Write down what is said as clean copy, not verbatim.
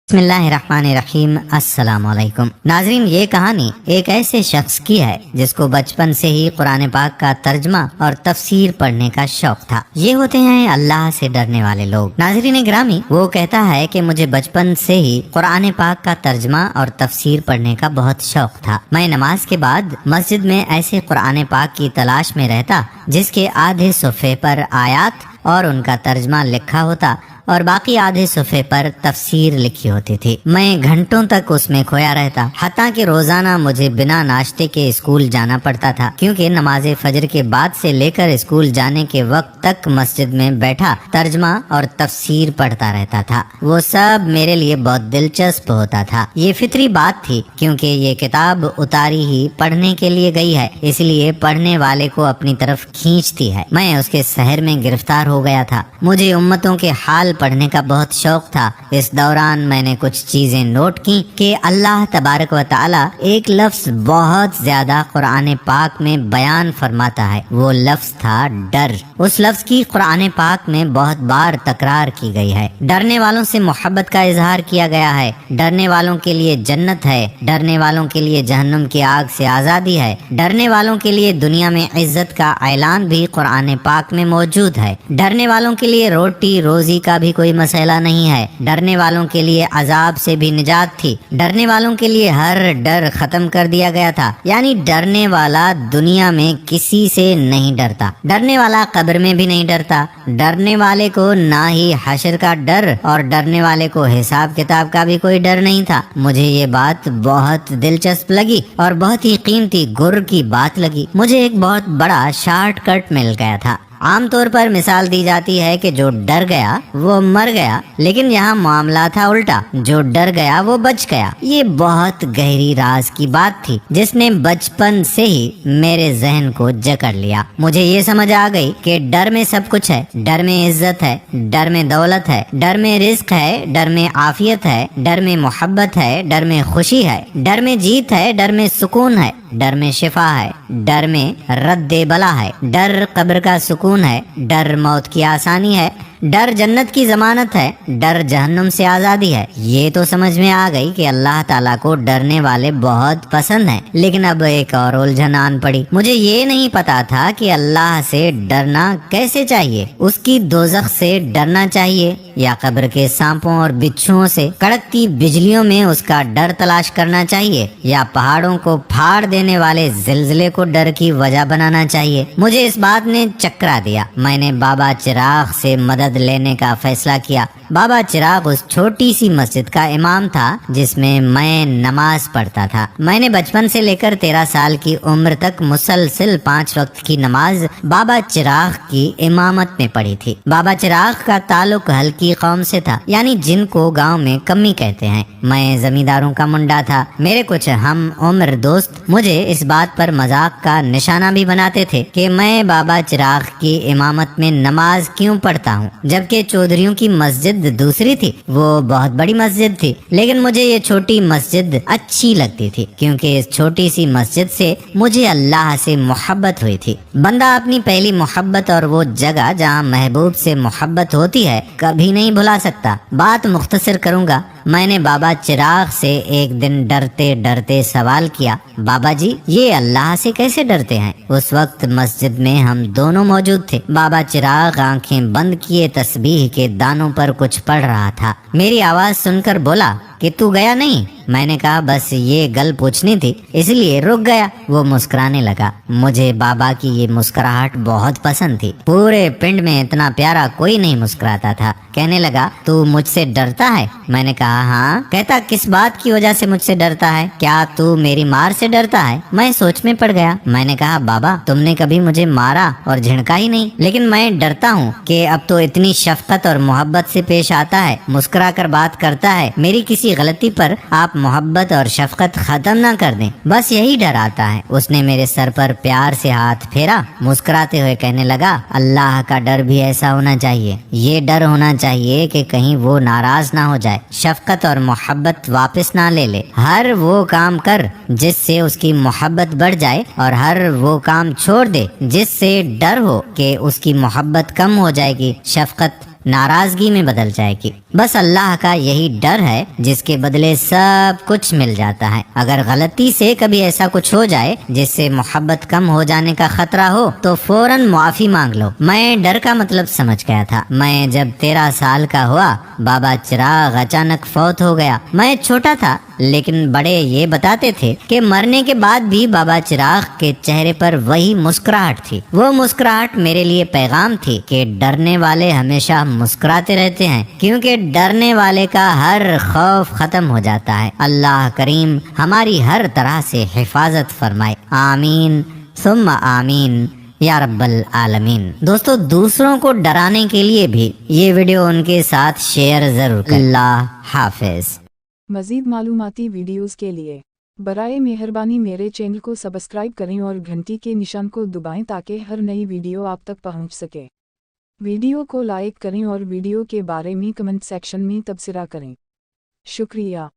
बिस्मिल्लाहिर्रहमानिर्रहीम। अस्सलाम वालेकुम नाजरीन, ये कहानी एक ऐसे शख्स की है जिसको बचपन से ही कुरान पाक का तर्जमा और तफसीर पढ़ने का शौक था। ये होते हैं अल्लाह से डरने वाले लोग। नाजरीन ग्रामी, वो कहता है कि मुझे बचपन से ही कुरान पाक का तर्जमा और तफसीर पढ़ने का बहुत शौक था। मैं नमाज के बाद मस्जिद में ऐसे कुरान पाक की तलाश में रहता जिसके आधे सुफ़े पर आयात और उनका तर्जमा लिखा होता और बाकी आधे सुफ़े पर तफसीर लिखी होती थी। मैं घंटों तक उसमें खोया रहता, हत्ता कि रोजाना मुझे बिना नाश्ते के स्कूल जाना पड़ता था, क्योंकि नमाज फजर के बाद से लेकर स्कूल जाने के वक्त तक मस्जिद में बैठा तर्जमा और तफसीर पढ़ता रहता था। वो सब मेरे लिए बहुत दिलचस्प होता था। ये फितरी बात थी, क्योंकि ये किताब उतारी ही पढ़ने के लिए गई है, इसलिए पढ़ने वाले को अपनी तरफ खींचती है। मैं उसके शहर में गिरफ्तार हो गया था। मुझे उम्मतों के हाल पढ़ने का बहुत शौक था। इस दौरान मैंने कुछ चीजें नोट की कि अल्लाह तबारक व तआला एक लफ्ज बहुत ज्यादा कुरान पाक में बयान फरमाता है। वो लफ्ज था डर। उस लफ्ज की कुरान पाक में बहुत बार तकरार की गई है। डरने वालों से मोहब्बत का इजहार किया गया है। डरने वालों के लिए जन्नत है। डरने वालों के लिए जहन्नुम की आग से आजादी है। डरने वालों के लिए दुनिया में इज्जत का ऐलान भी कुरान पाक में मौजूद है। डरने वालों के लिए रोटी रोजी का भी कोई मसला नहीं है। डरने वालों के लिए अजाब से भी निजात थी। डरने वालों के लिए हर डर खत्म कर दिया गया था। यानी डरने वाला दुनिया में किसी से नहीं डरता। डरने वाला कब्र में भी नहीं डरता। डरने वाले को ना ही हशर का डर और डरने वाले को हिसाब किताब का भी कोई डर नहीं था। मुझे ये बात बहुत दिलचस्प लगी और बहुत ही कीमती गुर की बात लगी। मुझे एक बहुत बड़ा शॉर्टकट मिल गया था। आमतौर पर मिसाल दी जाती है कि जो डर गया वो मर गया, लेकिन यहाँ मामला था उल्टा। जो डर गया वो बच गया। ये बहुत गहरी राज की बात थी जिसने बचपन से ही मेरे जहन को जकड़ लिया। मुझे ये समझ आ गई कि डर में सब कुछ है। डर में इज्जत है, डर में दौलत है, डर में रिस्क है, डर में आफियत है, डर में मोहब्बत है, डर में खुशी है, डर में जीत है, डर में सुकून है, डर में शिफा है, डर में रद्दे बला है, डर कब्र का सुकून है, डर मौत की आसानी है, डर जन्नत की जमानत है, डर जहन्नुम से आजादी है। ये तो समझ में आ गई कि अल्लाह ताला को डरने वाले बहुत पसंद हैं। लेकिन अब एक और उलझन आन पड़ी। मुझे ये नहीं पता था कि अल्लाह से डरना कैसे चाहिए। उसकी दोज़ख से डरना चाहिए या कब्र के सांपों और बिच्छुओं से कड़कती बिजलियों में उसका डर तलाश करना चाहिए, या पहाड़ों को फाड़ देने वाले जिलजिले को डर की वजह बनाना चाहिए। मुझे इस बात ने चकरा दिया। मैंने बाबा चिराग से मदद लेने का फैसला किया। बाबा चिराग उस छोटी सी मस्जिद का इमाम था जिसमें मैं नमाज पढ़ता था। मैंने बचपन से लेकर 13 साल की उम्र तक मुसलसिल 5 वक्त की नमाज बाबा चिराग की इमामत में पढ़ी थी। बाबा चिराग का ताल्लुक हल्की कौम से था, यानी जिनको गांव में कमी कहते हैं। मैं जमींदारों का मुंडा था। मेरे कुछ हम उम्र दोस्त मुझे इस बात पर मजाक का निशाना भी बनाते थे कि मैं बाबा चिराग की इमामत में नमाज क्यों पढ़ता हूँ, जबकि चौधरियों की मस्जिद दूसरी थी। वो बहुत बड़ी मस्जिद थी, लेकिन मुझे ये छोटी मस्जिद अच्छी लगती थी, क्योंकि इस छोटी सी मस्जिद से मुझे अल्लाह से मोहब्बत हुई थी। बंदा अपनी पहली मोहब्बत और वो जगह जहाँ महबूब से मोहब्बत होती है कभी नहीं भुला सकता। बात मुख्तसर करूँगा। मैंने बाबा चिराग से एक दिन डरते डरते सवाल किया, बाबा जी ये अल्लाह से कैसे डरते हैं? उस वक्त मस्जिद में हम दोनों मौजूद थे। बाबा चिराग आंखें बंद किए तस्बीह के दानों पर कुछ पढ़ रहा था। मेरी आवाज सुनकर बोला कि तू गया नहीं? मैंने कहा बस ये गल पूछनी थी, इसलिए रुक गया। वो मुस्कुराने लगा। मुझे बाबा की ये मुस्कुराहट बहुत पसंद थी। पूरे पिंड में इतना प्यारा कोई नहीं मुस्कुराता था। कहने लगा, तू मुझसे डरता है? मैंने कहा हाँ। कहता, किस बात की वजह से मुझसे डरता है? क्या तू मेरी मार से डरता है? मैं सोच में पड़ गया। मैंने कहा, बाबा तुमने कभी मुझे मारा और झिड़का ही नहीं, लेकिन मैं डरता हूँ कि अब तो इतनी शफकत और मोहब्बत से पेश आता है, मुस्कुरा कर बात करता है। मेरी किसी गलती पर आप मोहब्बत और शफकत खत्म ना कर दें, बस यही डर आता है। उसने मेरे सर पर प्यार से हाथ फेरा, मुस्कुराते हुए कहने लगा, अल्लाह का डर भी ऐसा होना चाहिए। ये डर होना चाहिए कि कहीं वो नाराज ना हो जाए, शफकत और मोहब्बत वापस ना ले ले। हर वो काम कर जिससे उसकी मोहब्बत बढ़ जाए, और हर वो काम छोड़ दे जिससे डर हो कि उसकी मोहब्बत कम हो जाएगी, शफकत नाराजगी में बदल जाएगी। बस अल्लाह का यही डर है जिसके बदले सब कुछ मिल जाता है। अगर गलती से कभी ऐसा कुछ हो जाए जिससे मोहब्बत कम हो जाने का खतरा हो तो फौरन माफी मांग लो। मैं डर का मतलब समझ गया था। मैं जब 13 साल का हुआ, बाबा चिराग अचानक फौत हो गया। मैं छोटा था लेकिन बड़े ये बताते थे कि मरने के बाद भी बाबा चिराग के चेहरे पर वही मुस्कुराहट थी। वो मुस्कुराहट मेरे लिए पैगाम थी कि डरने वाले हमेशा मुस्कुराते रहते हैं, क्योंकि डरने वाले का हर खौफ खत्म हो जाता है। अल्लाह करीम हमारी हर तरह से हिफाजत फरमाए। आमीन सुम्मा आमीन या रब्बल आलमीन। दोस्तों, दूसरों को डराने के लिए भी ये वीडियो उनके साथ शेयर जरूर करें। अल्लाह हाफिज। मज़ीद मालूमाती वीडियोज़ के लिए बराए मेहरबानी मेरे चैनल को सब्सक्राइब करें और घंटी के निशान को दबाएं ताकि हर नई वीडियो आप तक पहुंच सके। वीडियो को लाइक करें और वीडियो के बारे में कमेंट सेक्शन में तबसरा करें। शुक्रिया।